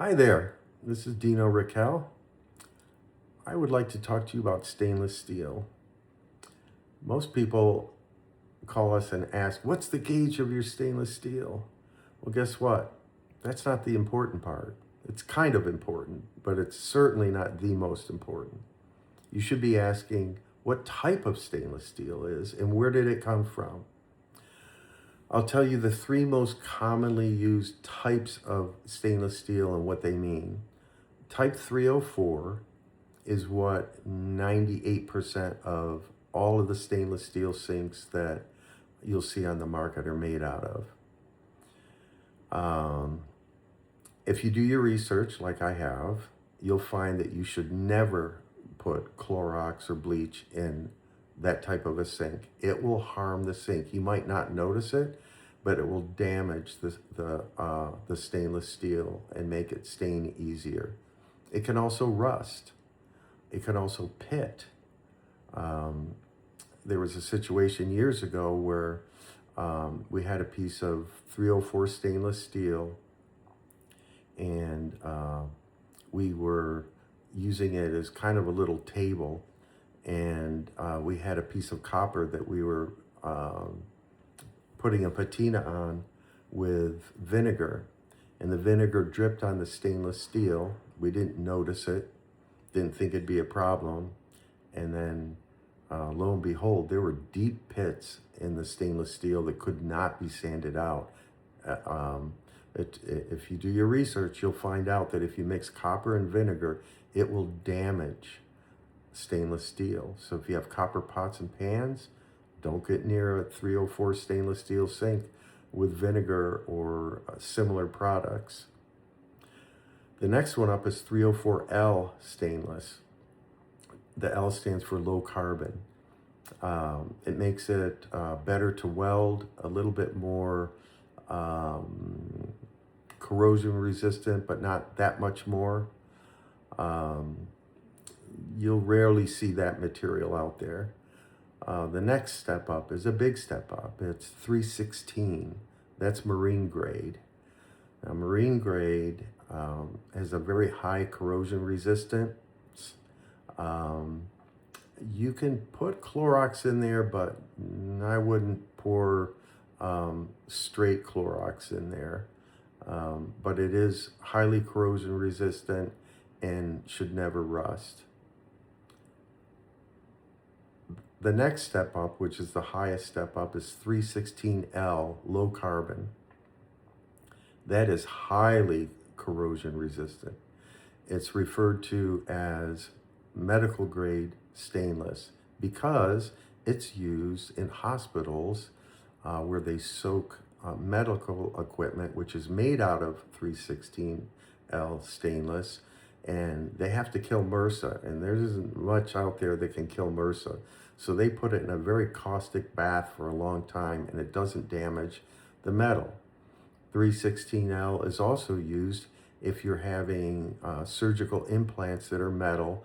Hi there, this is Dino Raquel. I would like to talk to you about stainless steel. Most people call us and ask, what's the gauge of your stainless steel? Well, guess what? That's not the important part. It's kind of important, but it's certainly not the most important. You should be asking what type of stainless steel is and where did it come from? I'll tell you the three most commonly used types of stainless steel and what they mean. Type 304 is what 98% of all of the stainless steel sinks that you'll see on the market are made out of. If you do your research like I have, you'll find that you should never put Clorox or bleach in that type of a sink. It will harm the sink. You might not notice it, but it will damage the stainless steel and make it stain easier. It can also rust. It can also pit. There was a situation years ago where we had a piece of 304 stainless steel and we were using it as kind of a little table, and we had a piece of copper that we were putting a patina on with vinegar, and the vinegar dripped on the stainless steel. We didn't notice it, didn't think it'd be a problem, and then lo and behold, there were deep pits in the stainless steel that could not be sanded out. If you do your research, you'll find out that if you mix copper and vinegar, it will damage stainless steel. So if you have copper pots and pans, don't get near a 304 stainless steel sink with vinegar or similar products. The next one up is 304L stainless. The L stands for low carbon. It makes it better to weld, a little bit more corrosion resistant, but not that much more. You'll rarely see that material out there. The next step up is a big step up. It's 316. That's marine grade. Now, marine grade has a very high corrosion resistance. You can put Clorox in there, but I wouldn't pour straight Clorox in there. But it is highly corrosion resistant and should never rust. The next step up, which is the highest step up, is 316L, low carbon. That is highly corrosion resistant. It's referred to as medical grade stainless because it's used in hospitals where they soak medical equipment, which is made out of 316L stainless, and they have to kill MRSA, and there isn't much out there that can kill MRSA. So they put it in a very caustic bath for a long time, and it doesn't damage the metal. 316L is also used if you're having surgical implants that are metal.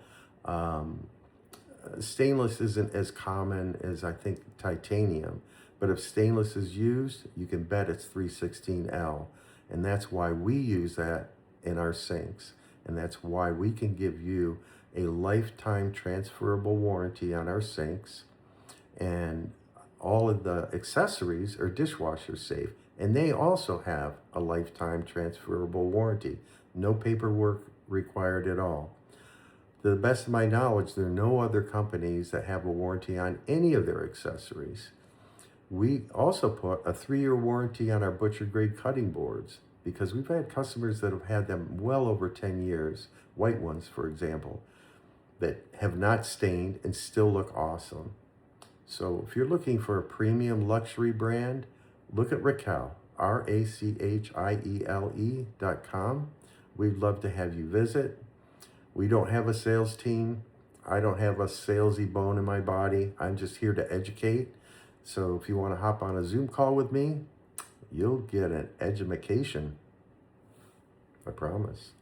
Stainless isn't as common as, I think, titanium, but if stainless is used, you can bet it's 316L, and that's why we use that in our sinks, and that's why we can give you a lifetime transferable warranty on our sinks, and all of the accessories are dishwasher safe, and they also have a lifetime transferable warranty. No paperwork required at all. To the best of my knowledge, there are no other companies that have a warranty on any of their accessories. We also put a 3-year warranty on our butcher grade cutting boards because we've had customers that have had them well over 10 years, white ones, for example, that have not stained and still look awesome. So if you're looking for a premium luxury brand, look at Raquel, RACHIELE.com. We'd love to have you visit. We don't have a sales team. I don't have a salesy bone in my body. I'm just here to educate. So if you want to hop on a Zoom call with me, you'll get an edumacation. I promise.